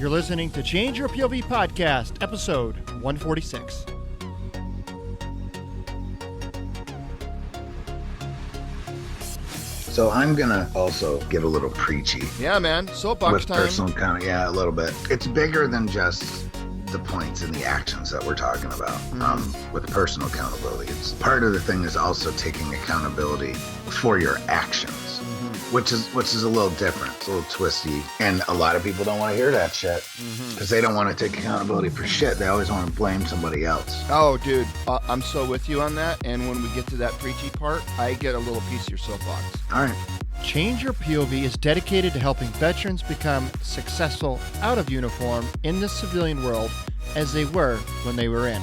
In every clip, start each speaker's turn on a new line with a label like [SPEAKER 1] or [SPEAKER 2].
[SPEAKER 1] You're listening to Change Your POV Podcast, episode 146.
[SPEAKER 2] So I'm going to also get a little preachy.
[SPEAKER 1] Yeah, man. Soapbox
[SPEAKER 2] with
[SPEAKER 1] time.
[SPEAKER 2] personal account. Yeah, a little bit. It's bigger than just the points and the actions that we're talking about with personal accountability. It's part of the thing is also taking accountability for your actions, which is a little different. It's a little twisty. And a lot of people don't want to hear that shit because they don't want to take accountability for shit. They always want to blame somebody else.
[SPEAKER 1] Oh, dude, I'm so with you on that. And when we get to that preachy part, I get a little piece of your soapbox.
[SPEAKER 2] All right.
[SPEAKER 1] Change Your POV is dedicated to helping veterans become successful out of uniform in the civilian world as they were when they were in.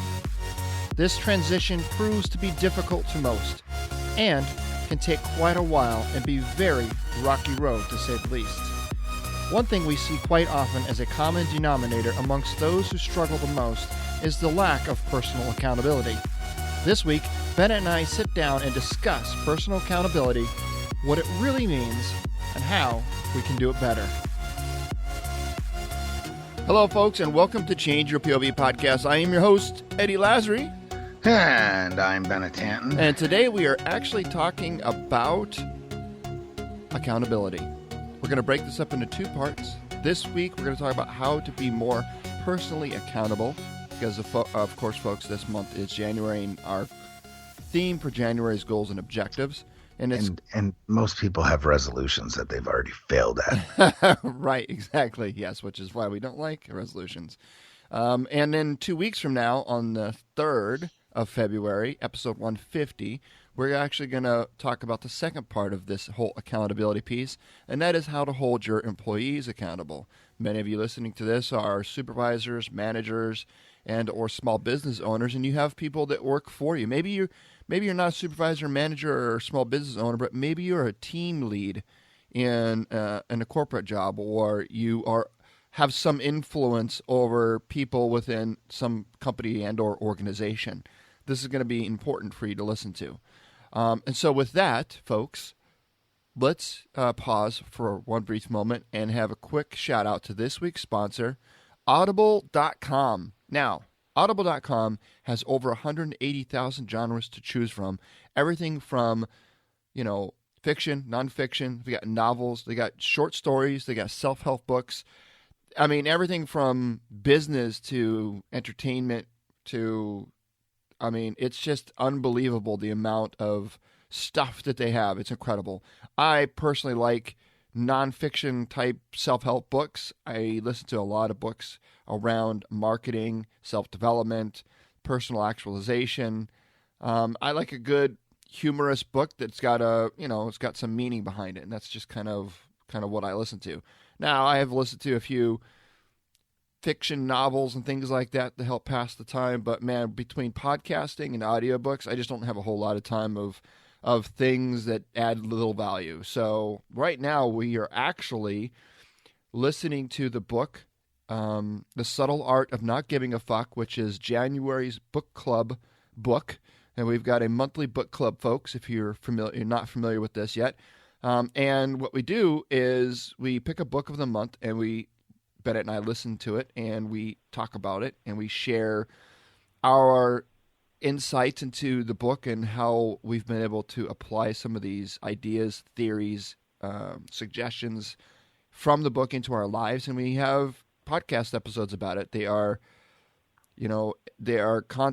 [SPEAKER 1] This transition proves to be difficult to most and can take quite a while and be very rocky road to say the least. One thing we see quite often as a common denominator amongst those who struggle the most is the lack of personal accountability. This week, Bennett and I sit down and discuss personal accountability, what it really means, and how we can do it better. Hello, folks, and welcome to Change Your POV Podcast. I am your host, Eddie Lazary.
[SPEAKER 2] And I'm Bennett Tanton.
[SPEAKER 1] And today we are actually talking about accountability. We're going to break this up into two parts. This week, we're going to talk about how to be more personally accountable. Because, of course, folks, this month is January, and our theme for January is goals and objectives. And
[SPEAKER 2] most people have resolutions that they've already failed at.
[SPEAKER 1] Right, exactly. Yes, which is why we don't like resolutions. And then 2 weeks from now, on the 3rd of February, episode 150, we're actually going to talk about the second part of this whole accountability piece, and that is how to hold your employees accountable. Many of you listening to this are supervisors, managers, and or small business owners, and you have people that work for you. Maybe you're not a supervisor, manager, or small business owner, but maybe you're a team lead in a corporate job, or you have some influence over people within some company and or organization. This is going to be important for you to listen to. And so with that, folks, let's pause for one brief moment and have a quick shout out to this week's sponsor, Audible.com. Now, Audible.com has over 180,000 genres to choose from. Everything from, fiction, nonfiction. They got novels. They got short stories. They got self-help books. I mean, everything from business to entertainment to, it's just unbelievable the amount of stuff that they have. It's incredible. I personally like nonfiction type self-help books. I listen to a lot of books around marketing, self-development, personal actualization. I like a good humorous book that's got it's got some meaning behind it, and that's just kind of what I listen to. Now, I have listened to a few fiction novels and things like that to help pass the time, but man, between podcasting and audiobooks, I just don't have a whole lot of time of things that add little value. So right now we are actually listening to the book, The Subtle Art of Not Giving a Fuck, which is January's book club book. And we've got a monthly book club, folks, if you're not familiar with this yet. And what we do is we pick a book of the month, and Bennett and I listen to it, and we talk about it, and we share our insights into the book and how we've been able to apply some of these ideas, theories, suggestions from the book into our lives. And we have podcast episodes about it.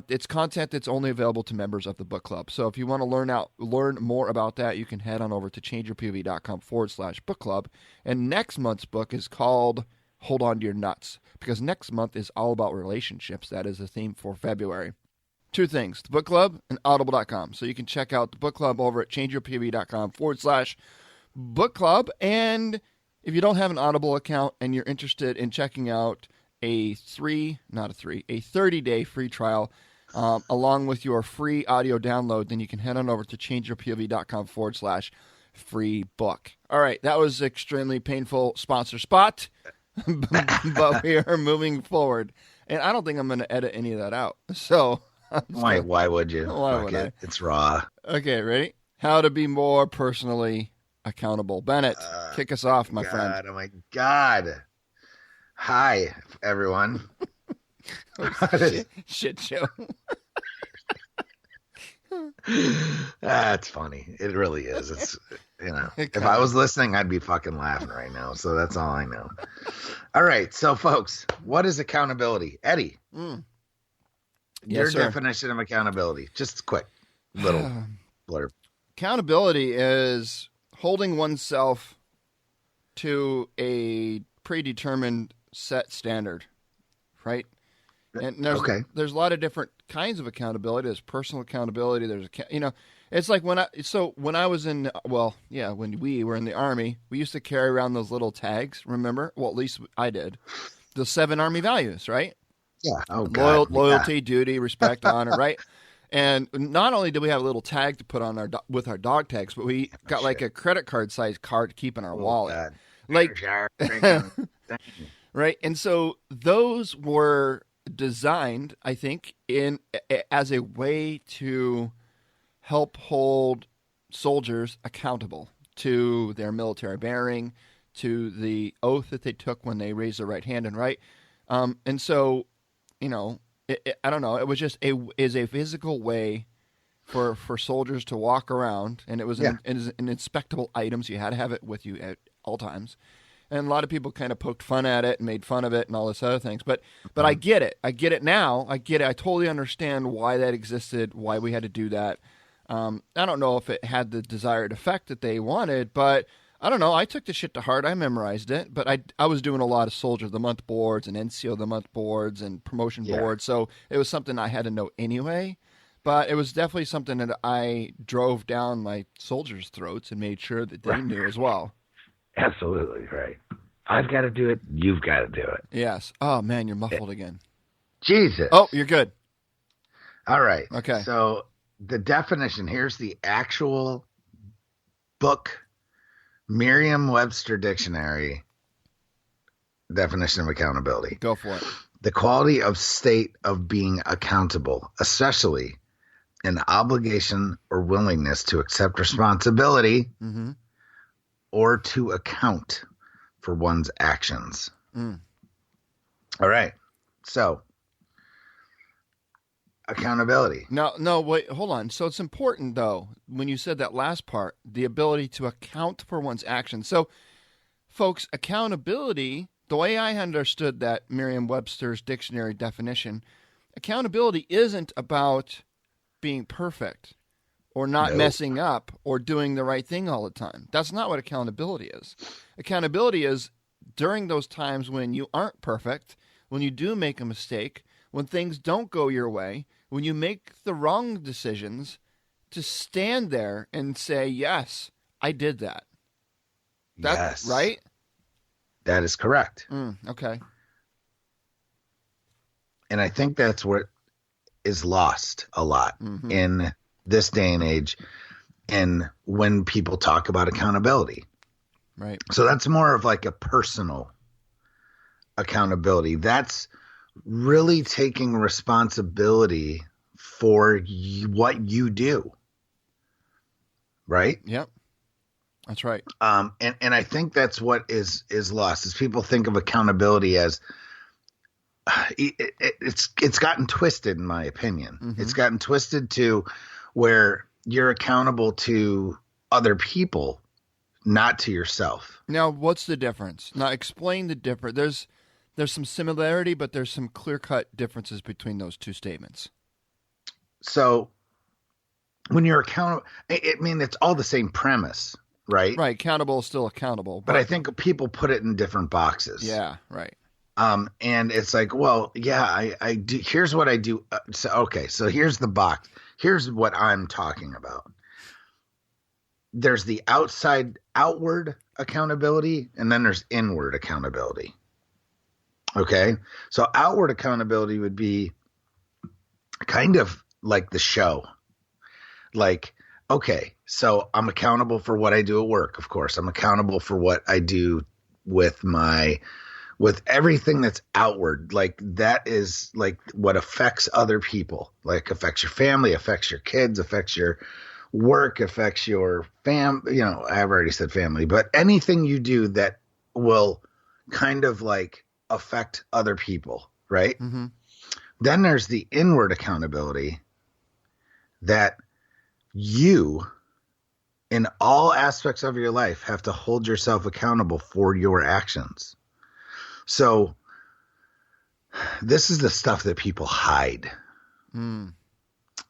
[SPEAKER 1] It's content that's only available to members of the book club. So if you want to learn more about that, you can head on over to changeyourpov.com/book club. And next month's book is called Hold On to Your Nuts, because next month is all about relationships. That is the theme for February. Two things, the book club and audible.com. So you can check out the book club over at changeyourpov.com/book club. And if you don't have an Audible account and you're interested in checking out a 30-day free trial along with your free audio download, then you can head on over to changeyourpov.com/free book. All right, that was extremely painful sponsor spot, but we are moving forward. And I don't think I'm going to edit any of that out. So
[SPEAKER 2] Why would you?
[SPEAKER 1] Why would I?
[SPEAKER 2] It's raw.
[SPEAKER 1] Okay, ready? How to be more personally accountable. Bennett, kick us off, my friend.
[SPEAKER 2] Oh my God. Hi, everyone.
[SPEAKER 1] Shit show.
[SPEAKER 2] That's funny. It really is. It's,
[SPEAKER 1] It
[SPEAKER 2] if I
[SPEAKER 1] kinda-
[SPEAKER 2] was listening, I'd be fucking laughing right now. So that's all I know. All right. So, folks, what is accountability? Eddie,
[SPEAKER 1] Yes,
[SPEAKER 2] your
[SPEAKER 1] sir.
[SPEAKER 2] definition of accountability. Just quick little blurb.
[SPEAKER 1] Accountability is holding oneself to a predetermined set standard, right? And
[SPEAKER 2] Okay.
[SPEAKER 1] there's a lot of different kinds of accountability. There's personal accountability. It's like when I was in, when we were in the Army, we used to carry around those little tags. Remember? Well, at least I did. The 7 Army values, right?
[SPEAKER 2] Yeah. Oh, God.
[SPEAKER 1] Loyalty, duty, respect, honor, right? And not only did we have a little tag to put on with our dog tags, but we got like a credit card size card to keep in our wallet.
[SPEAKER 2] God.
[SPEAKER 1] Like, right? And so those were designed, I think, as a way to help hold soldiers accountable to their military bearing, to the oath that they took when they raised their right hand and right. And so, I don't know. It was just a physical way for soldiers to walk around, and it was an inspectable items. You had to have it with you at all times. And a lot of people kind of poked fun at it and made fun of it and all this other things. But I get it. I get it now. I get it. I totally understand why that existed, why we had to do that. I don't know if it had the desired effect that they wanted, but I don't know. I took the shit to heart. I memorized it. But I was doing a lot of Soldier of the Month boards and NCO of the Month boards and promotion boards. So it was something I had to know anyway. But it was definitely something that I drove down my soldiers' throats and made sure that they knew as well.
[SPEAKER 2] Absolutely right. I've got to do it. You've got to do it.
[SPEAKER 1] Yes. Oh, man, you're muffled again.
[SPEAKER 2] Jesus.
[SPEAKER 1] Oh, you're good.
[SPEAKER 2] All right.
[SPEAKER 1] Okay.
[SPEAKER 2] So the definition, here's the actual book, Merriam-Webster Dictionary definition of accountability.
[SPEAKER 1] Go for it.
[SPEAKER 2] The quality of state of being accountable, especially an obligation or willingness to accept responsibility or to account for one's actions. All right. So, accountability.
[SPEAKER 1] No, wait, hold on. So it's important, though, when you said that last part, the ability to account for one's actions. So, folks, accountability, the way I understood that Merriam-Webster's dictionary definition, accountability isn't about being perfect or not messing up or doing the right thing all the time. That's not what accountability is. Accountability is during those times when you aren't perfect, when you do make a mistake, when things don't go your way, when you make the wrong decisions, to stand there and say, yes, I did that. That's right?
[SPEAKER 2] That is correct.
[SPEAKER 1] Okay.
[SPEAKER 2] And I think that's what is lost a lot in this day and age, and when people talk about accountability.
[SPEAKER 1] Right.
[SPEAKER 2] So that's more of like a personal accountability. That's really taking responsibility for what you do. Right?
[SPEAKER 1] Yep. That's right.
[SPEAKER 2] And I think that's what is lost, is people think of accountability as it's gotten twisted, in my opinion. It's gotten twisted to where you're accountable to other people, not to yourself.
[SPEAKER 1] Now, what's the difference? Now, explain the difference. There's some similarity, but there's some clear-cut differences between those two statements.
[SPEAKER 2] So when you're accountable, it's all the same premise, right?
[SPEAKER 1] Right. Accountable is still accountable.
[SPEAKER 2] But I think people put it in different boxes.
[SPEAKER 1] Yeah, right.
[SPEAKER 2] And it's like, well, yeah, I do. Here's what I do. So here's the box. Here's what I'm talking about. There's the outward accountability, and then there's inward accountability. Okay. So outward accountability would be kind of like the show. Like, okay, so I'm accountable for what I do at work. Of course, I'm accountable for what I do with everything that's outward. Like, that is like what affects other people, like affects your family, affects your kids, affects your work, affects your I've already said family, but anything you do that will kind of like affect other people, right?
[SPEAKER 1] Mm-hmm.
[SPEAKER 2] Then there's the inward accountability that you, in all aspects of your life, have to hold yourself accountable for your actions. So this is the stuff that people hide.
[SPEAKER 1] Mm.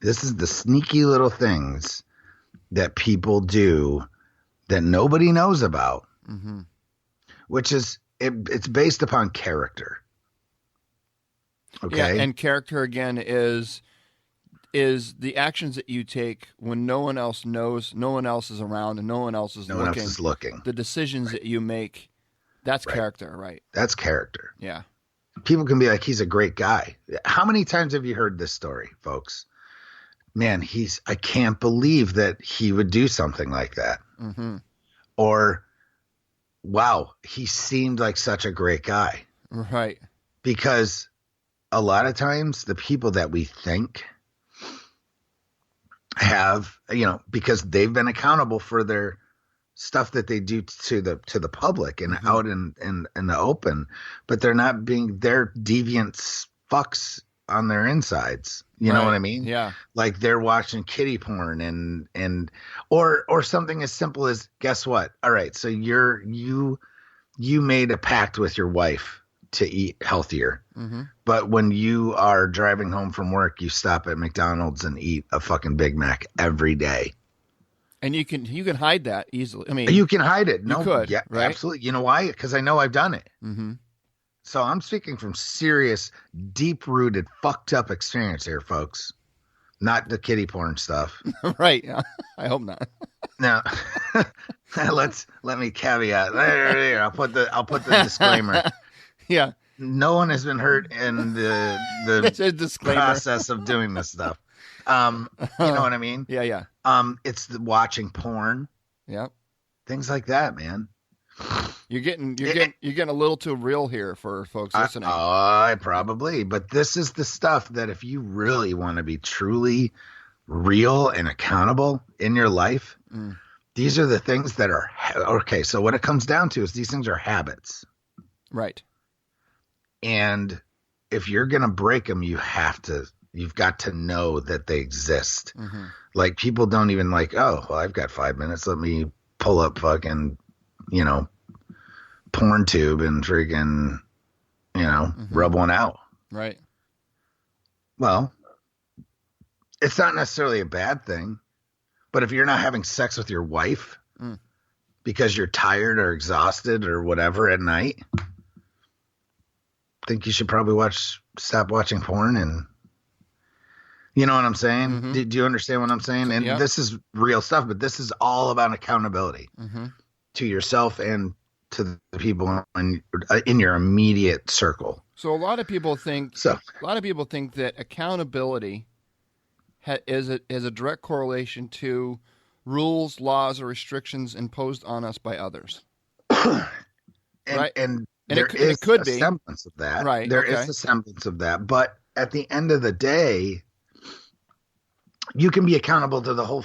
[SPEAKER 2] This is the sneaky little things that people do that nobody knows about,
[SPEAKER 1] Mm-hmm.
[SPEAKER 2] which is it's based upon character. Okay.
[SPEAKER 1] Yeah, and character again is the actions that you take when no one else knows, no one else is around, and no one else is
[SPEAKER 2] no
[SPEAKER 1] looking.
[SPEAKER 2] one else is looking.
[SPEAKER 1] The decisions that you make, that's
[SPEAKER 2] Right.
[SPEAKER 1] character, right?
[SPEAKER 2] That's character.
[SPEAKER 1] Yeah.
[SPEAKER 2] People can be like, he's a great guy. How many times have you heard this story, folks? Man, I can't believe that he would do something like that.
[SPEAKER 1] Mm-hmm.
[SPEAKER 2] Or, wow, he seemed like such a great guy.
[SPEAKER 1] Right.
[SPEAKER 2] Because a lot of times the people that we think have, because they've been accountable for their stuff that they do to the public and out in the open, but they're deviant fucks on their insides. You know what I mean?
[SPEAKER 1] Yeah.
[SPEAKER 2] Like they're watching kiddie porn or something as simple as, guess what? All right. So you made a pact with your wife to eat healthier.
[SPEAKER 1] Mm-hmm.
[SPEAKER 2] But when you are driving home from work, you stop at McDonald's and eat a fucking Big Mac every day.
[SPEAKER 1] And you can hide that easily. I mean,
[SPEAKER 2] You can hide it. No,
[SPEAKER 1] you could,
[SPEAKER 2] yeah,
[SPEAKER 1] right?
[SPEAKER 2] absolutely. You know why? Because I know I've done it.
[SPEAKER 1] Mm-hmm.
[SPEAKER 2] So I'm speaking from serious, deep-rooted, fucked up experience here, folks. Not the kiddie porn stuff.
[SPEAKER 1] Right. Yeah. I hope not.
[SPEAKER 2] Now, let me caveat. There, I'll put the disclaimer.
[SPEAKER 1] Yeah.
[SPEAKER 2] No one has been hurt in
[SPEAKER 1] It's a
[SPEAKER 2] the
[SPEAKER 1] disclaimer.
[SPEAKER 2] process of doing this stuff. You know what I mean?
[SPEAKER 1] Yeah. Yeah.
[SPEAKER 2] It's the watching porn,
[SPEAKER 1] Yeah.
[SPEAKER 2] things like that, man.
[SPEAKER 1] You're getting a little too real here for folks listening.
[SPEAKER 2] Probably, but this is the stuff that if you really want to be truly real and accountable in your life, these are the things that are okay. So what it comes down to is these things are habits,
[SPEAKER 1] Right.
[SPEAKER 2] and if you're gonna break them, you've got to know that they exist.
[SPEAKER 1] Mm-hmm.
[SPEAKER 2] Like people don't even like, oh, well, I've got 5 minutes. Let me pull up fucking, porn tube and freaking, rub one out.
[SPEAKER 1] Right.
[SPEAKER 2] Well, it's not necessarily a bad thing, but if you're not having sex with your wife because you're tired or exhausted or whatever at night, I think you should probably stop watching porn. And you know what I'm saying?
[SPEAKER 1] Mm-hmm.
[SPEAKER 2] Do you understand what I'm saying? And
[SPEAKER 1] Yep.
[SPEAKER 2] this is real stuff, but this is all about accountability to yourself and to the people in your immediate circle.
[SPEAKER 1] So a lot of people think that accountability is a direct correlation to rules, laws, or restrictions imposed on us by others. Right.
[SPEAKER 2] And
[SPEAKER 1] it could be
[SPEAKER 2] a semblance of that.
[SPEAKER 1] Right.
[SPEAKER 2] There is a semblance of that. But at the end of the day, you can be accountable to the whole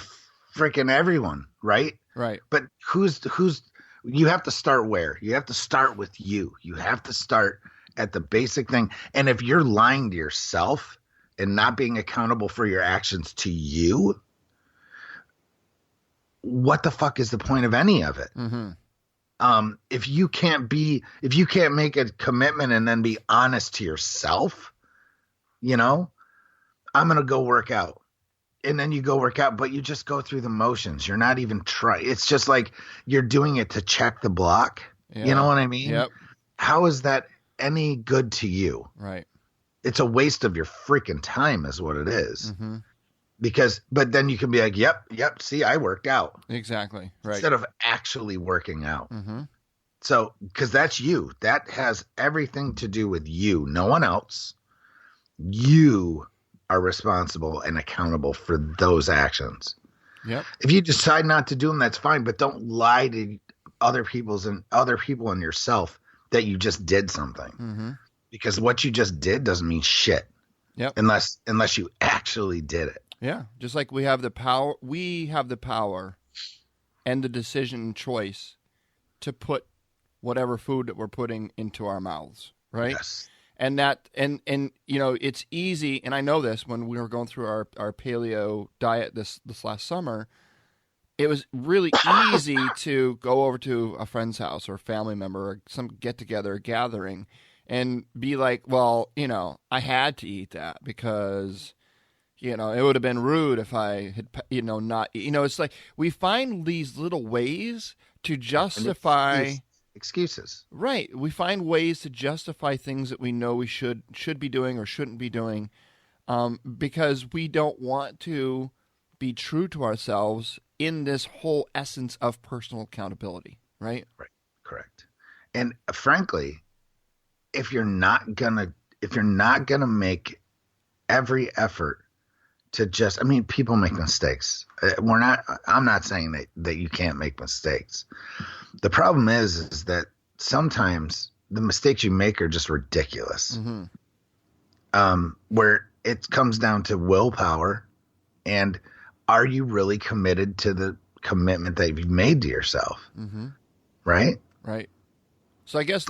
[SPEAKER 2] freaking everyone, right?
[SPEAKER 1] Right.
[SPEAKER 2] But you have to start where? You have to start with you. You have to start at the basic thing. And if you're lying to yourself and not being accountable for your actions to you, what the fuck is the point of any of it?
[SPEAKER 1] Mm-hmm.
[SPEAKER 2] If you can't make a commitment and then be honest to yourself, I'm going to go work out. And then you go work out, but you just go through the motions. You're not even trying. It's just like you're doing it to check the block.
[SPEAKER 1] Yeah.
[SPEAKER 2] You know what I mean?
[SPEAKER 1] Yep.
[SPEAKER 2] How is that any good to you?
[SPEAKER 1] Right.
[SPEAKER 2] It's a waste of your freaking time is what it is.
[SPEAKER 1] Mm-hmm.
[SPEAKER 2] But then you can be like, yep, see, I worked out.
[SPEAKER 1] Exactly. Right.
[SPEAKER 2] Instead of actually working out.
[SPEAKER 1] Mm-hmm.
[SPEAKER 2] So, because that's you. That has everything to do with you. No one else. You are responsible and accountable for those actions.
[SPEAKER 1] Yep.
[SPEAKER 2] If you decide not to do them, that's fine. But don't lie to other people and yourself that you just did something.
[SPEAKER 1] Mm-hmm.
[SPEAKER 2] Because what you just did doesn't mean shit.
[SPEAKER 1] Yep.
[SPEAKER 2] Unless you actually did it.
[SPEAKER 1] Yeah. Just like we have the power and the decision and choice to put whatever food that we're putting into our mouths. right?
[SPEAKER 2] Yes.
[SPEAKER 1] And that, and you know, it's easy, and I know this when we were going through our paleo diet this last summer, it was really easy to go over to a friend's house or a family member or some get together, gathering, and be like, well, you know, I had to eat that because, you know, it would have been rude if I had, you know, not, you know, it's like we find these little ways to justify
[SPEAKER 2] excuses.
[SPEAKER 1] Right. We find ways to justify things that we know we should be doing or shouldn't be doing, because we don't want to be true to ourselves in this whole essence of personal accountability. Right.
[SPEAKER 2] Right. Correct. And frankly, if you're not gonna make every effort to just, I mean, people make mistakes. I'm not saying that you can't make mistakes. The problem is that sometimes the mistakes you make are just ridiculous. Mm-hmm. Where it comes down to willpower, and are you really committed to the commitment that you've made to yourself? Mm-hmm. Right?
[SPEAKER 1] Right. So I guess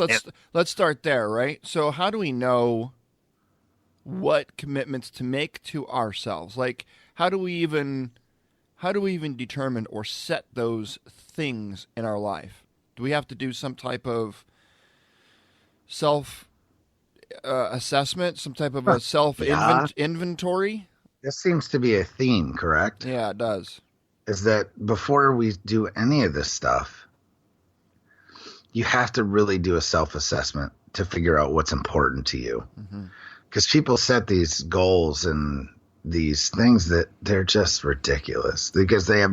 [SPEAKER 1] let's start there, right? So how do we know what commitments to make to ourselves? Like, how do we even determine or set those things in our life? Do we have to do some type of self assessment, some type of a self inventory?
[SPEAKER 2] This seems to be a theme, correct?
[SPEAKER 1] Yeah, it does.
[SPEAKER 2] Is that before we do any of this stuff, you have to really do a self-assessment to figure out what's important to you. Because people set these goals and these things that they're just ridiculous because they have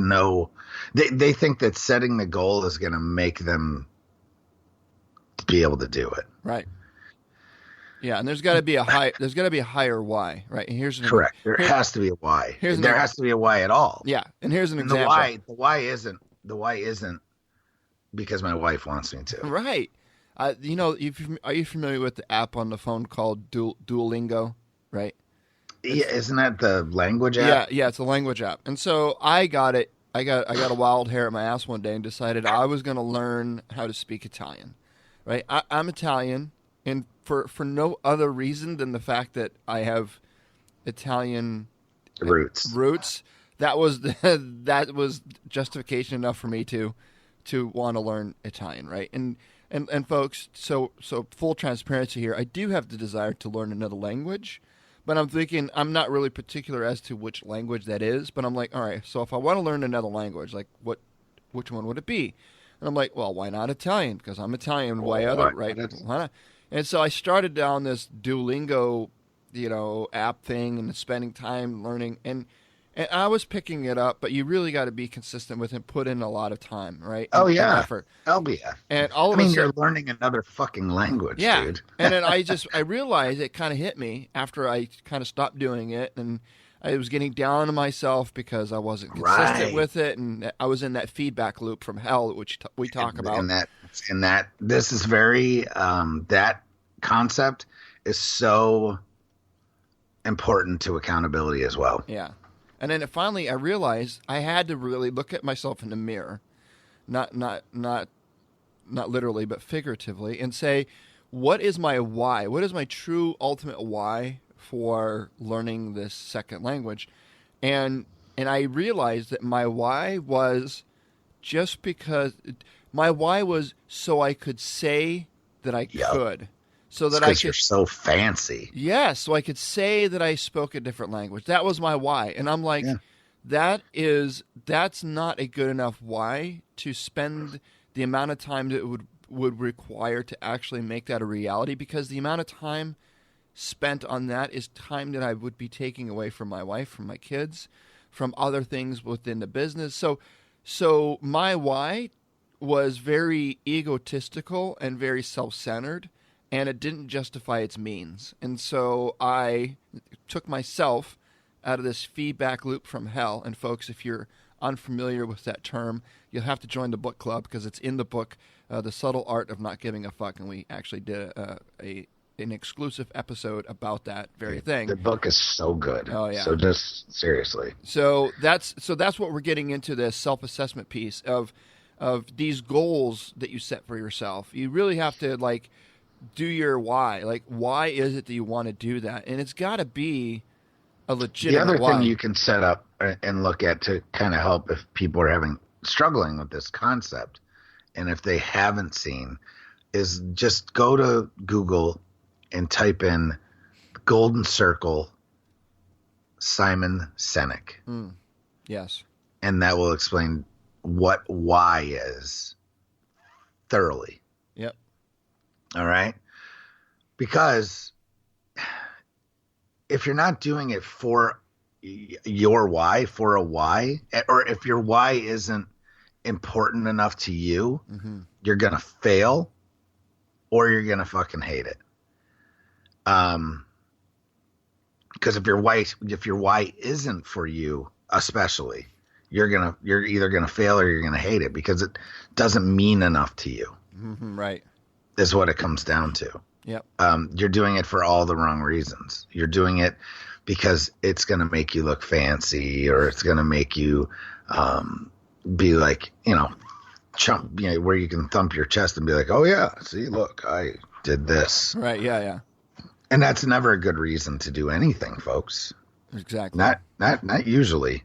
[SPEAKER 2] they think that setting the goal is going to make them be able to do it.
[SPEAKER 1] Right. Yeah, and there's got to be a higher why, right? And here's
[SPEAKER 2] correct. There has to be a why. There has to be a why at all.
[SPEAKER 1] Yeah, and here's an example.
[SPEAKER 2] The why isn't because my wife wants me to.
[SPEAKER 1] Right. You know, are you familiar with the app on the phone called Duolingo? Right.
[SPEAKER 2] Yeah, isn't that the language app?
[SPEAKER 1] Yeah, it's a language app. And so I got it. I got a wild hair at my ass one day and decided I was going to learn how to speak Italian. Right. I'm Italian, and for no other reason than the fact that I have Italian roots. That was justification enough for me to want to learn Italian, right? And folks, so full transparency here, I do have the desire to learn another language, but I'm thinking I'm not really particular as to which language that is, but I'm like, all right, so if I want to learn another language, like which one would it be? And I'm like, well, why not Italian? Because I'm Italian, right? Why not? And so I started down this Duolingo, you know, app thing and spending time learning, and I was picking it up, but you really got to be consistent with it, put in a lot of time, right?
[SPEAKER 2] Oh, yeah.
[SPEAKER 1] Effort.
[SPEAKER 2] LBF.
[SPEAKER 1] And all of a sudden,
[SPEAKER 2] you're learning another fucking language, dude.
[SPEAKER 1] And then I realized it kind of hit me after I kind of stopped doing it, and I was getting down on myself because I wasn't consistent with it, and I was in that feedback loop from hell, which we talk about.
[SPEAKER 2] And that this is very, that concept is so important to accountability as well.
[SPEAKER 1] Yeah. And then finally, I realized I had to really look at myself in the mirror, not literally, but figuratively, and say, what is my why? What is my true ultimate why for learning this second language? And I realized that my why was just because my why was so I could say that I could. So that
[SPEAKER 2] because you're so fancy.
[SPEAKER 1] Yeah, so I could say that I spoke a different language. That was my why. And I'm like, that's not a good enough why to spend the amount of time that it would require to actually make that a reality, because the amount of time spent on that is time that I would be taking away from my wife, from my kids, from other things within the business. So my why was very egotistical and very self-centered, and it didn't justify its means. And so I took myself out of this feedback loop from hell. And folks, if you're unfamiliar with that term, you'll have to join the book club, because it's in the book, The Subtle Art of Not Giving a Fuck. And we actually did an exclusive episode about that very thing.
[SPEAKER 2] The book is so good.
[SPEAKER 1] Oh, yeah.
[SPEAKER 2] So just seriously.
[SPEAKER 1] So that's what we're getting into, this self-assessment piece of these goals that you set for yourself. You really have to, like, do your why. Like, why is it that you want to do that? And it's got to be a legitimate
[SPEAKER 2] The other
[SPEAKER 1] why.
[SPEAKER 2] thing you can set up and look at to kind of help if people are struggling with this concept, and if they haven't seen, is just go to Google and type in Golden Circle Simon Sinek.
[SPEAKER 1] Yes.
[SPEAKER 2] And that will explain what why is thoroughly.
[SPEAKER 1] Yep.
[SPEAKER 2] All right? Because if you're not doing it for your why, for a why, or if your why isn't important enough to you, you're going to fail or you're going to fucking hate it. Because if your why isn't for you, especially, you're either going to fail or you're going to hate it because it doesn't mean enough to you.
[SPEAKER 1] Right.
[SPEAKER 2] Is what it comes down to.
[SPEAKER 1] Yep.
[SPEAKER 2] You're doing it for all the wrong reasons. You're doing it because it's going to make you look fancy, or it's going to make you be like, chump, where you can thump your chest and be like, oh yeah, see, look, I did this.
[SPEAKER 1] Right. Yeah.
[SPEAKER 2] And that's never a good reason to do anything, folks.
[SPEAKER 1] Exactly.
[SPEAKER 2] Not usually.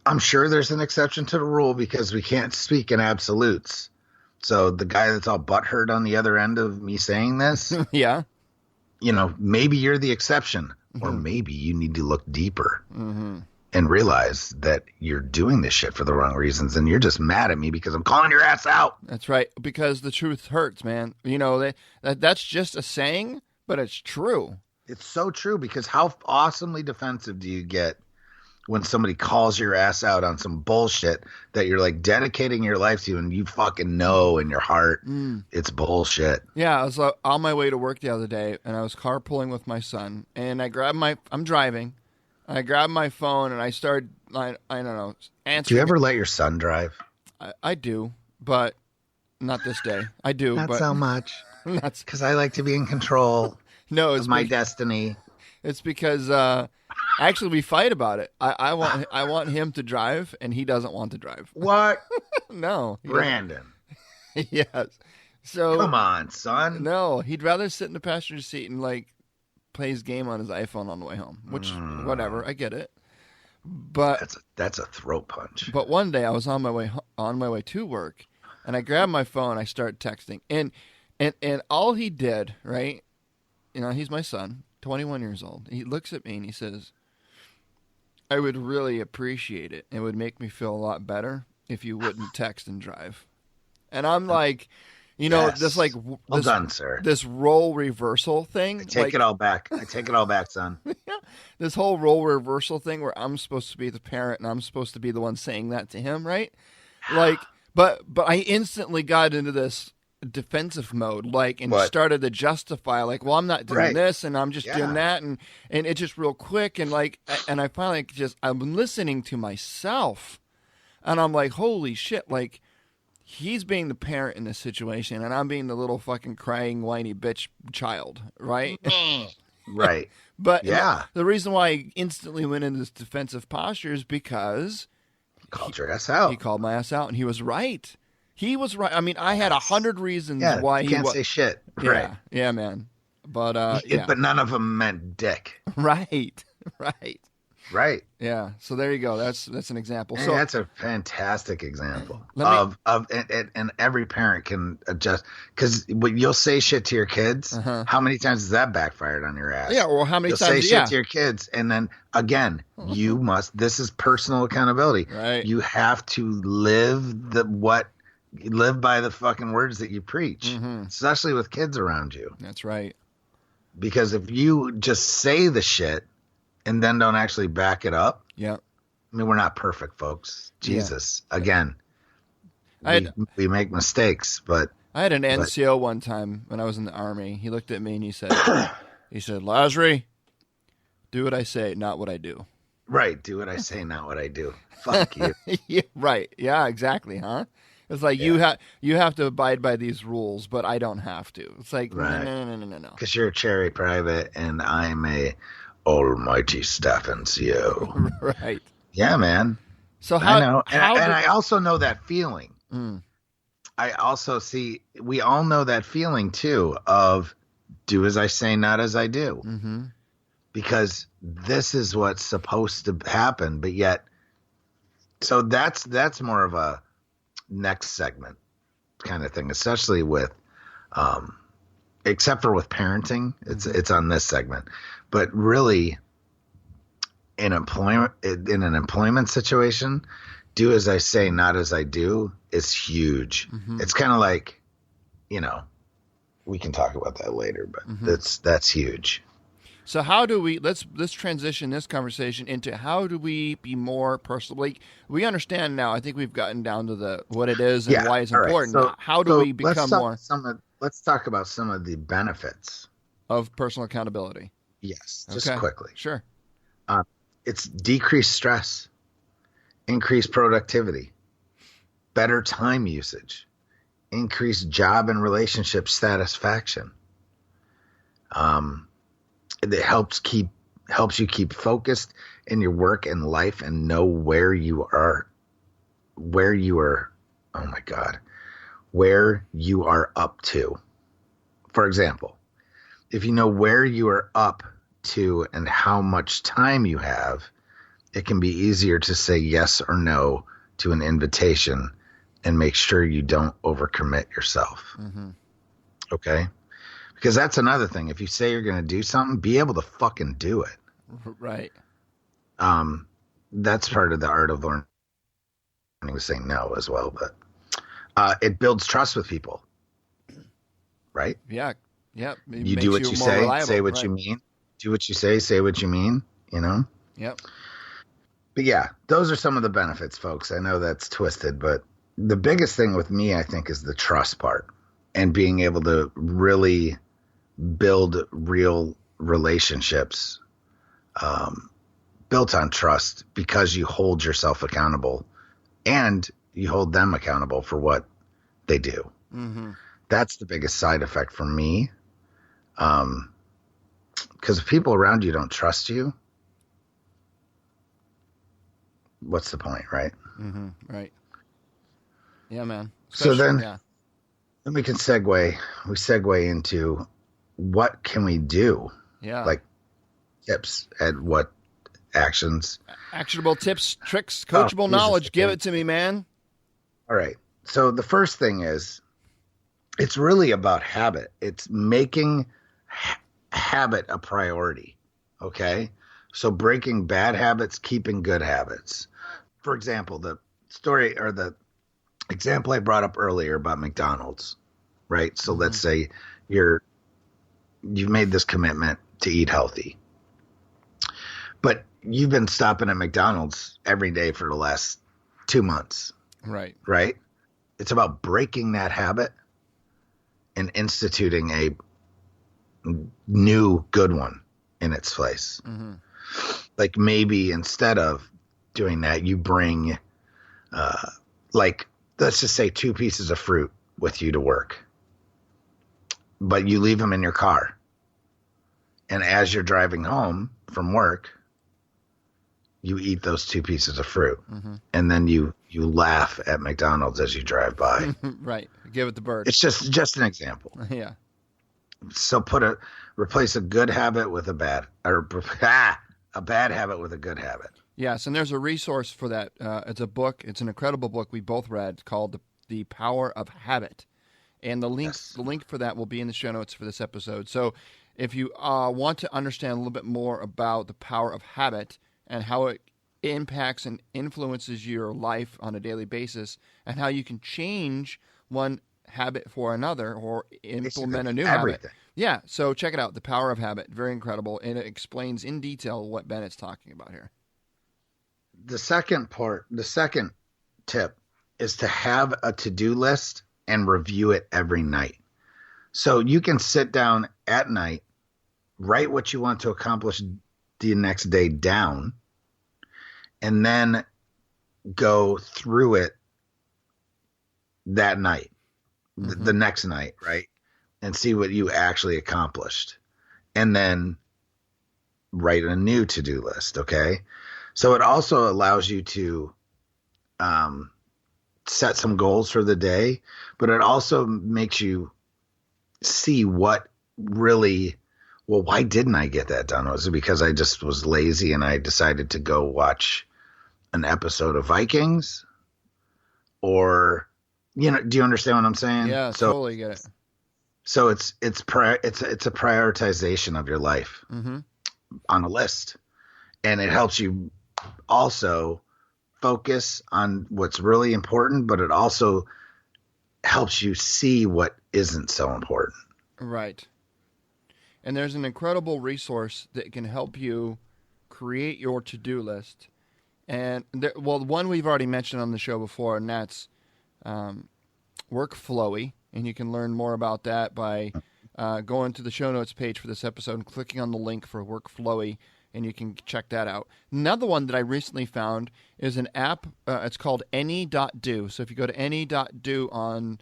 [SPEAKER 2] I'm sure there's an exception to the rule because we can't speak in absolutes. So the guy that's all butthurt on the other end of me saying this,
[SPEAKER 1] yeah,
[SPEAKER 2] maybe you're the exception, or maybe you need to look deeper and realize that you're doing this shit for the wrong reasons, and you're just mad at me because I'm calling your ass out.
[SPEAKER 1] That's right. Because the truth hurts, man. That's just a saying, but it's true.
[SPEAKER 2] It's so true, because how awesomely defensive do you get when somebody calls your ass out on some bullshit that you're like dedicating your life to, and you fucking know in your heart it's bullshit.
[SPEAKER 1] Yeah, I was on my way to work the other day, and I was carpooling with my son, and I'm driving, and I grabbed my phone, and I started, I don't know, answering.
[SPEAKER 2] Do you ever let your son drive?
[SPEAKER 1] I do, but not this day. I do,
[SPEAKER 2] Not
[SPEAKER 1] but
[SPEAKER 2] so much.
[SPEAKER 1] that's
[SPEAKER 2] Because I like to be in control of my destiny.
[SPEAKER 1] It's because actually we fight about it. I want him to drive, and he doesn't want to drive.
[SPEAKER 2] What?
[SPEAKER 1] No,
[SPEAKER 2] Brandon.
[SPEAKER 1] Yes. So
[SPEAKER 2] Come on, son.
[SPEAKER 1] No, he'd rather sit in the passenger seat and play his game on his iPhone on the way home. Which whatever, I get it. But
[SPEAKER 2] that's a throat punch.
[SPEAKER 1] But one day I was on my way to work, and I grabbed my phone. I started texting, and all he did, right? He's my son, 21 years old. He looks at me and he says, I would really appreciate it. It would make me feel a lot better if you wouldn't text and drive. And I'm like,
[SPEAKER 2] Yes.
[SPEAKER 1] well
[SPEAKER 2] done, sir.
[SPEAKER 1] This role reversal thing.
[SPEAKER 2] I take it all back. Son.
[SPEAKER 1] This whole role reversal thing where I'm supposed to be the parent and I'm supposed to be the one saying that to him, right? But I instantly got into this defensive mode, started to justify, well, I'm not doing this, and I'm just doing that, and it's just real quick, and and I finally I'm listening to myself, and I'm like, holy shit, he's being the parent in this situation, and I'm being the little fucking crying, whiny bitch child, right?
[SPEAKER 2] Right.
[SPEAKER 1] But the reason why I instantly went into this defensive posture is because
[SPEAKER 2] he called your ass out.
[SPEAKER 1] He called my ass out, and he was right. He was right. I mean, I had 100 reasons why he
[SPEAKER 2] can't say shit. Right.
[SPEAKER 1] Yeah, man. But
[SPEAKER 2] but none of them meant dick.
[SPEAKER 1] Right.
[SPEAKER 2] Yeah.
[SPEAKER 1] So there you go. That's an example.
[SPEAKER 2] Hey,
[SPEAKER 1] so
[SPEAKER 2] that's a fantastic example and every parent can adjust, because you'll say shit to your kids. How many times has that backfired on your ass?
[SPEAKER 1] Yeah. Or how many
[SPEAKER 2] you'll
[SPEAKER 1] times
[SPEAKER 2] say shit to your kids, and then again, you must. This is personal accountability.
[SPEAKER 1] Right.
[SPEAKER 2] You have to live by the fucking words that you preach, especially with kids around you.
[SPEAKER 1] That's right.
[SPEAKER 2] Because if you just say the shit and then don't actually back it up,
[SPEAKER 1] yeah.
[SPEAKER 2] I mean, we're not perfect, folks. Jesus, again, we make mistakes, but
[SPEAKER 1] I had an NCO one time when I was in the Army. He looked at me and he said, Lasry, do what I say, not what I do.
[SPEAKER 2] Right. Do what I say, not what I do. Fuck you.
[SPEAKER 1] Yeah, right. Yeah, exactly. Huh? It's like you have to abide by these rules, but I don't have to. It's like no.
[SPEAKER 2] Because you're a cherry private and I'm a almighty staff NCO.
[SPEAKER 1] Right.
[SPEAKER 2] Yeah, man.
[SPEAKER 1] So how?
[SPEAKER 2] I know, and I also know that feeling. I also see, we all know that feeling too of do as I say, not as I do.
[SPEAKER 1] Mm-hmm.
[SPEAKER 2] Because this is what's supposed to happen, but yet, so that's more of a next segment kind of thing, especially with, except for with parenting, it's on this segment, but really in an employment situation, do as I say, not as I do is huge.
[SPEAKER 1] Mm-hmm.
[SPEAKER 2] It's kind of like, we can talk about that later, but that's huge.
[SPEAKER 1] So how do we let's transition this conversation into how do we be more personal? Like we understand now. I think we've gotten down to what it is and why it's important.
[SPEAKER 2] Right.
[SPEAKER 1] How do we become more?
[SPEAKER 2] Let's talk about some of the benefits
[SPEAKER 1] of personal accountability.
[SPEAKER 2] Yes, just quickly.
[SPEAKER 1] Sure.
[SPEAKER 2] It's decreased stress, increased productivity, better time usage, increased job and relationship satisfaction. It helps you keep focused in your work and life and know where you are up to. For example, if you know where you are up to and how much time you have, it can be easier to say yes or no to an invitation and make sure you don't overcommit yourself.
[SPEAKER 1] Mm-hmm.
[SPEAKER 2] Okay? Because that's another thing. If you say you're going to do something, be able to fucking do it.
[SPEAKER 1] Right.
[SPEAKER 2] That's part of the art of learning to say no as well. But it builds trust with people. Right?
[SPEAKER 1] Yeah. Yeah.
[SPEAKER 2] You do what you say, say what you mean. Do what you say what you mean,
[SPEAKER 1] Yep.
[SPEAKER 2] But yeah, those are some of the benefits, folks. I know that's twisted, but the biggest thing with me, I think, is the trust part and being able to really build real relationships built on trust because you hold yourself accountable and you hold them accountable for what they do.
[SPEAKER 1] Mm-hmm.
[SPEAKER 2] That's the biggest side effect for me. Because if people around you don't trust you, what's the point, right?
[SPEAKER 1] Mm-hmm. Right. Yeah, man.
[SPEAKER 2] So then we can segue into what can we do?
[SPEAKER 1] Yeah.
[SPEAKER 2] Like tips at what actions.
[SPEAKER 1] Actionable tips, tricks, coachable knowledge. Give it to me, man.
[SPEAKER 2] All right. So the first thing is, it's really about habit. It's making habit a priority. Okay. So breaking bad habits, keeping good habits. For example, the story or the example I brought up earlier about McDonald's, right? So let's say you've made this commitment to eat healthy, but you've been stopping at McDonald's every day for the last 2 months.
[SPEAKER 1] Right.
[SPEAKER 2] Right. It's about breaking that habit and instituting a new good one in its place. Mm-hmm. Like maybe instead of doing that, you bring, let's just say 2 pieces of fruit with you to work, but you leave them in your car. And as you're driving home from work, you eat those 2 pieces of fruit. Mm-hmm. And then you laugh at McDonald's as you drive by.
[SPEAKER 1] Right. Give it the bird.
[SPEAKER 2] It's just an example.
[SPEAKER 1] Yeah.
[SPEAKER 2] So replace a good habit with a bad habit with a good habit.
[SPEAKER 1] Yes, and there's a resource for that. It's a book. It's an incredible book we both read called The Power of Habit. And the link for that will be in the show notes for this episode. So if you want to understand a little bit more about the power of habit and how it impacts and influences your life on a daily basis and how you can change one habit for another or implement a new habit. Yeah, so check it out, The Power of Habit. Very incredible, and it explains in detail what Bennett's talking about here.
[SPEAKER 2] The second tip is to have a to-do list and review it every night. So you can sit down at night, write what you want to accomplish the next day down, and then go through it that night, the next night, right? And see what you actually accomplished. And then write a new to-do list, okay? So it also allows you to set some goals for the day, but it also makes you see what really, well, why didn't I get that done? Was it because I just was lazy and I decided to go watch an episode of Vikings? Or, do you understand what I'm saying?
[SPEAKER 1] Yeah, totally get it.
[SPEAKER 2] So it's a prioritization of your life on a list. And it helps you also focus on what's really important, but it also helps you see what isn't so important.
[SPEAKER 1] Right. And there's an incredible resource that can help you create your to-do list. And one we've already mentioned on the show before, and that's Workflowy. And you can learn more about that by going to the show notes page for this episode and clicking on the link for Workflowy, and you can check that out. Another one that I recently found is an app. It's called any.do. So if you go to any.do on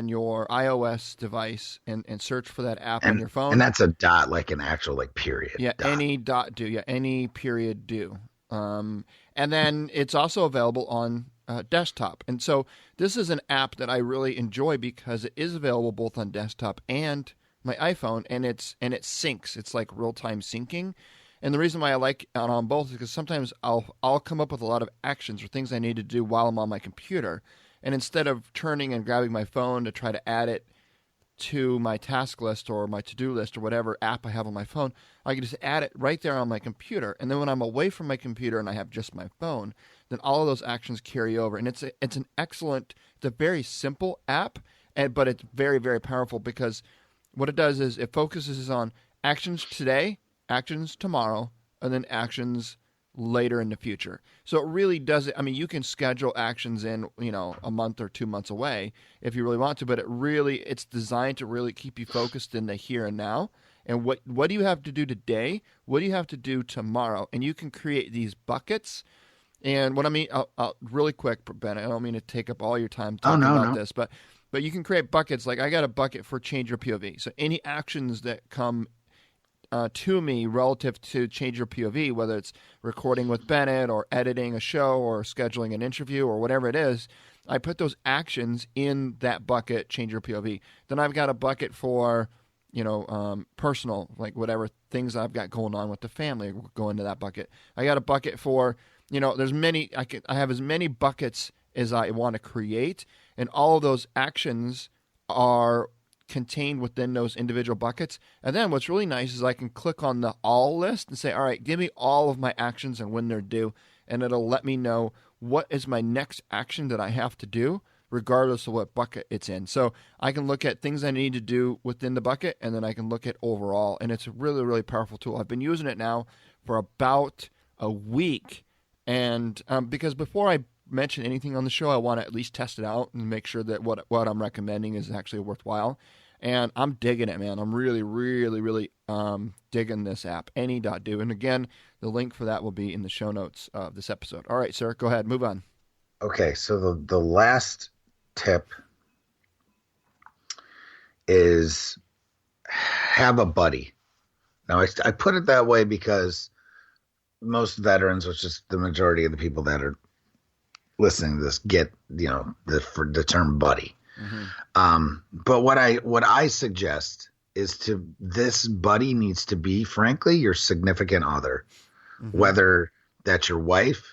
[SPEAKER 1] your iOS device and search for that app on your phone.
[SPEAKER 2] And that's a dot, like an actual period.
[SPEAKER 1] Yeah, any.do. Yeah, any period do. And then it's also available on desktop. And so this is an app that I really enjoy because it is available both on desktop and my iPhone, and it syncs. It's like real-time syncing. And the reason why I like it on both is because sometimes I'll come up with a lot of actions or things I need to do while I'm on my computer. And instead of turning and grabbing my phone to try to add it to my task list or my to-do list or whatever app I have on my phone, I can just add it right there on my computer. And then when I'm away from my computer and I have just my phone, then all of those actions carry over. And it's a very simple app, but it's very, very powerful because what it does is it focuses on actions today, actions tomorrow, and then actions later in the future. So it really does it. I mean, you can schedule actions in, a month or 2 months away if you really want to, but it's designed to really keep you focused in the here and now. And what do you have to do today? What do you have to do tomorrow? And you can create these buckets. And what I mean, really quick, Ben, I don't mean to take up all your time talking about this, but you can create buckets. Like I got a bucket for change your POV. So any actions that come to me relative to change your POV, whether it's recording with Bennett or editing a show or scheduling an interview or whatever it is, I put those actions in that bucket, change your POV. Then I've got a bucket for, personal, like whatever things I've got going on with the family will go into that bucket. I got a bucket for, there's many, I have as many buckets as I want to create, and all of those actions are contained within those individual buckets. And then what's really nice is I can click on the all list and say, all right, give me all of my actions and when they're due. And it'll let me know what is my next action that I have to do, regardless of what bucket it's in. So I can look at things I need to do within the bucket, and then I can look at overall. And it's a really, really powerful tool. I've been using it now for about a week. And because before I mention anything on the show, I want to at least test it out and make sure that what I'm recommending is actually worthwhile. And I'm digging it, man. I'm really, really, really digging this app, any.do. And again, the link for that will be in the show notes of this episode. All right, sir, go ahead. Move on.
[SPEAKER 2] Okay, so the last tip is have a buddy. Now, I put it that way because most veterans, which is the majority of the people that are listening to this, get the term buddy. Mm-hmm. But what I suggest is this buddy needs to be, frankly, your significant other, mm-hmm. whether that's your wife,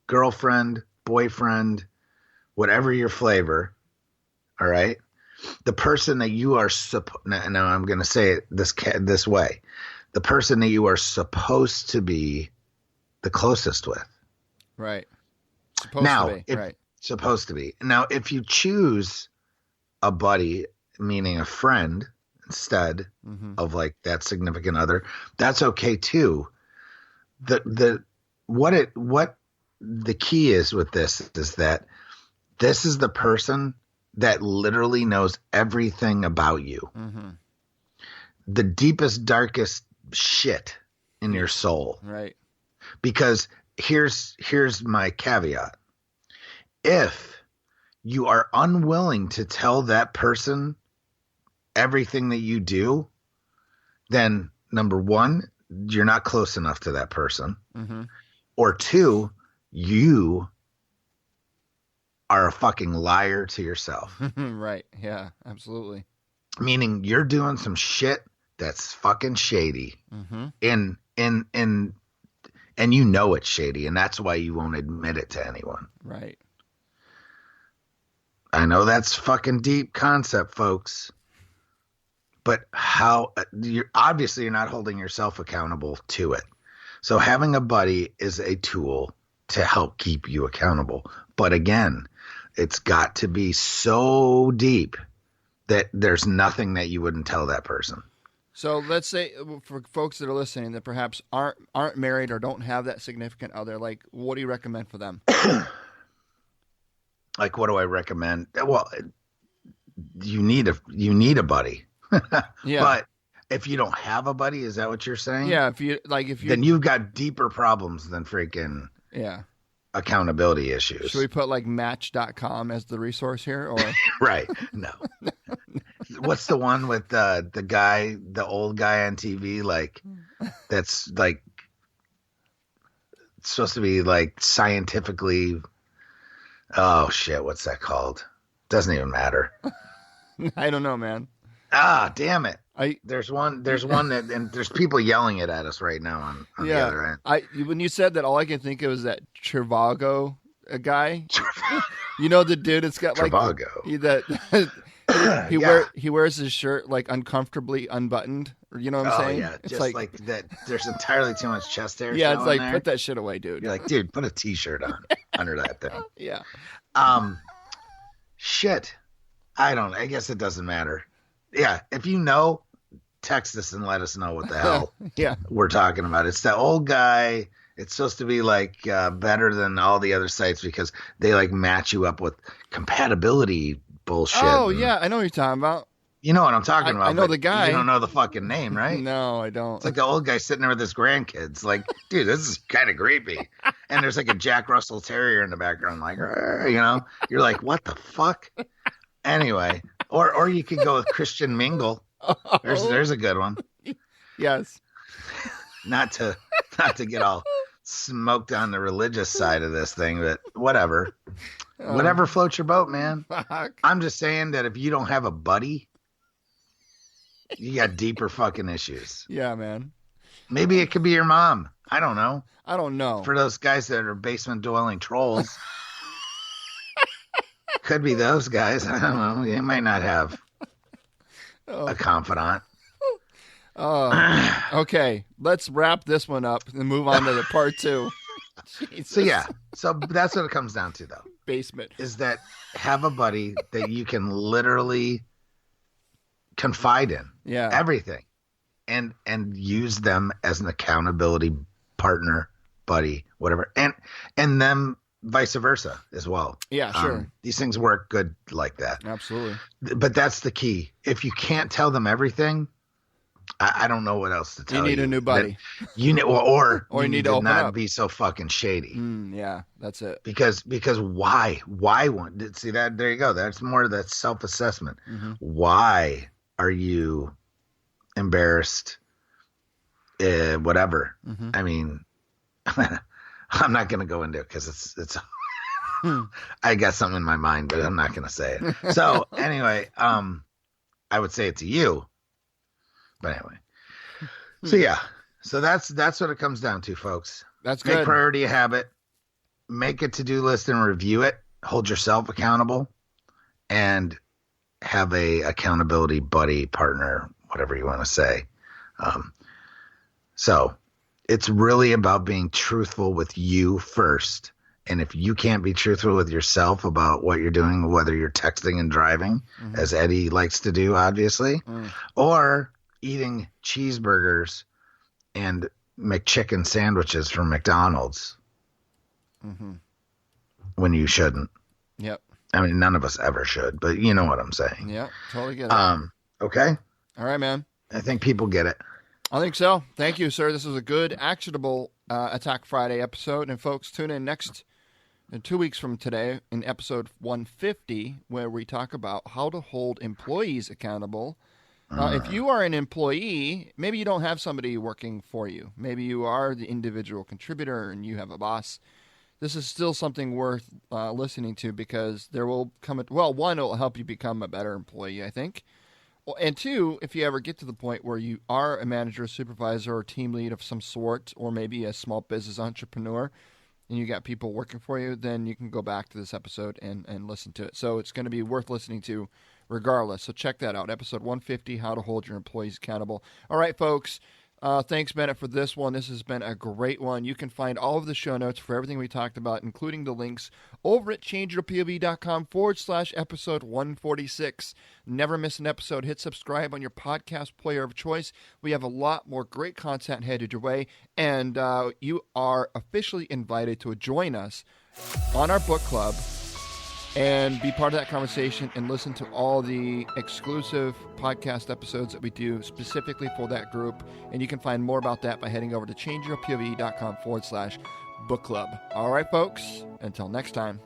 [SPEAKER 2] girlfriend, boyfriend, whatever your flavor. All right. The person that you are now I'm going to say it this way, the person that you supposed to be the closest with.
[SPEAKER 1] Right.
[SPEAKER 2] Supposed to be. Now, if you choose a buddy, meaning a friend, instead mm-hmm. of like that significant other, that's okay too. What the key is with this is that this is the person that literally knows everything about you. Mm-hmm. The deepest, darkest shit in your soul.
[SPEAKER 1] Right.
[SPEAKER 2] Because here's my caveat. If you are unwilling to tell that person everything that you do, then number one, you're not close enough to that person. Mm-hmm. Or two, you are a fucking liar to yourself.
[SPEAKER 1] Right. Yeah, absolutely.
[SPEAKER 2] Meaning you're doing some shit that's fucking shady.
[SPEAKER 1] Mm-hmm.
[SPEAKER 2] And you know it's shady, and that's why you won't admit it to anyone.
[SPEAKER 1] Right.
[SPEAKER 2] I know that's fucking deep concept, folks. But you're not holding yourself accountable to it. So having a buddy is a tool to help keep you accountable. But again, it's got to be so deep that there's nothing that you wouldn't tell that person.
[SPEAKER 1] So let's say for folks that are listening that perhaps aren't married or don't have that significant other, like, what do you recommend for them?
[SPEAKER 2] Like, what do I recommend? Well, you need a buddy.
[SPEAKER 1] Yeah.
[SPEAKER 2] But if you don't have a buddy, is that what you're saying?
[SPEAKER 1] Yeah. Then
[SPEAKER 2] you've got deeper problems than freaking accountability issues.
[SPEAKER 1] Should we put like Match.com as the resource here, or
[SPEAKER 2] right? No. What's the one with the old guy on TV? Like, that's like supposed to be like scientifically. Oh shit! What's that called? Doesn't even matter.
[SPEAKER 1] I don't know, man.
[SPEAKER 2] Ah, damn it! There's one that, and there's people yelling it at us right now on the other end.
[SPEAKER 1] When you said that, all I can think of is that Trivago guy. You know the dude that's got like
[SPEAKER 2] Trivago.
[SPEAKER 1] He wears his shirt like uncomfortably unbuttoned. You know what I'm saying?
[SPEAKER 2] Yeah, it's just like that. There's entirely too much chest hair.
[SPEAKER 1] Yeah, it's like
[SPEAKER 2] there.
[SPEAKER 1] Put that shit away, dude.
[SPEAKER 2] You're like, dude, put a t-shirt on under that thing.
[SPEAKER 1] Yeah.
[SPEAKER 2] Shit. I guess it doesn't matter. Yeah, if you know, text us and let us know what the hell we're talking about. It's the old guy. It's supposed to be like better than all the other sites because they like match you up with compatibility bullshit.
[SPEAKER 1] Oh, yeah, I know what you're talking about.
[SPEAKER 2] You know what I'm talking about.
[SPEAKER 1] I know the guy.
[SPEAKER 2] You don't know the fucking name, right?
[SPEAKER 1] No, I don't.
[SPEAKER 2] It's like the old guy sitting there with his grandkids. Like, dude, this is kind of creepy. And there's like a Jack Russell Terrier in the background, like, you're like, what the fuck? Anyway, or you could go with Christian Mingle. There's a good one.
[SPEAKER 1] Yes. Not
[SPEAKER 2] to get all smoked on the religious side of this thing, but whatever. Whatever floats your boat, man.
[SPEAKER 1] Fuck.
[SPEAKER 2] I'm just saying that if you don't have a buddy, you got deeper fucking issues.
[SPEAKER 1] Yeah, man.
[SPEAKER 2] Maybe it could be your mom. I don't know. For those guys that are basement dwelling trolls. Could be those guys. I don't know. They might not have a confidant.
[SPEAKER 1] Okay. Let's wrap this one up and move on to the part 2.
[SPEAKER 2] So that's what it comes down to, though.
[SPEAKER 1] Basement.
[SPEAKER 2] Is that have a buddy that you can literally confide in.
[SPEAKER 1] Yeah.
[SPEAKER 2] Everything. And use them as an accountability partner, buddy, whatever. And them vice versa as well.
[SPEAKER 1] Yeah, sure.
[SPEAKER 2] These things work good like that.
[SPEAKER 1] Absolutely.
[SPEAKER 2] But that's the key. If you can't tell them everything, I don't know what else to tell you.
[SPEAKER 1] You need a new buddy.
[SPEAKER 2] Or
[SPEAKER 1] you need to
[SPEAKER 2] to
[SPEAKER 1] open
[SPEAKER 2] not
[SPEAKER 1] up.
[SPEAKER 2] Be so fucking shady.
[SPEAKER 1] Yeah, that's it.
[SPEAKER 2] Because why? Why one? See that? There you go. That's more of that self-assessment.
[SPEAKER 1] Mm-hmm.
[SPEAKER 2] Why are you embarrassed? Whatever.
[SPEAKER 1] Mm-hmm.
[SPEAKER 2] I mean, I'm not going to go into it because it's. I got something in my mind, but I'm not going to say it. So anyway, I would say it to you. But anyway, so that's what it comes down to, folks.
[SPEAKER 1] That's good.
[SPEAKER 2] Make priority a habit, make a to-do list and review it, hold yourself accountable, and have a accountability buddy, partner, whatever you want to say. So it's really about being truthful with you first. And if you can't be truthful with yourself about what you're doing, whether you're texting and driving, as Eddie likes to do, obviously, or eating cheeseburgers and McChicken sandwiches from McDonald's when you shouldn't.
[SPEAKER 1] Yep.
[SPEAKER 2] I mean, none of us ever should, but you know what I'm saying.
[SPEAKER 1] Yep, totally get it.
[SPEAKER 2] Okay?
[SPEAKER 1] All right, man.
[SPEAKER 2] I think people get it.
[SPEAKER 1] I think so. Thank you, sir. This was a good, actionable Attack Friday episode. And folks, tune in next 2 weeks from today in episode 150, where we talk about how to hold employees accountable. If you are an employee, maybe you don't have somebody working for you. Maybe you are the individual contributor and you have a boss this is still something worth listening to, because there will come one, it will help you become a better employee, I think. Well, and two, if you ever get to the point where you are a manager, supervisor, or team lead of some sort, or maybe a small business entrepreneur, and you got people working for you, then you can go back to this episode and listen to it. So it's going to be worth listening to regardless. So check that out, episode 150, How to Hold Your Employees Accountable. All right, folks. Thanks, Bennett, for this one. This has been a great one. You can find all of the show notes for everything we talked about, including the links, over at changeyourpov.com/episode 146. Never miss an episode. Hit subscribe on your podcast player of choice. We have a lot more great content headed your way, and you are officially invited to join us on our book club and be part of that conversation and listen to all the exclusive podcast episodes that we do specifically for that group. And you can find more about that by heading over to changeyourpov.com/book club. All right, folks, until next time.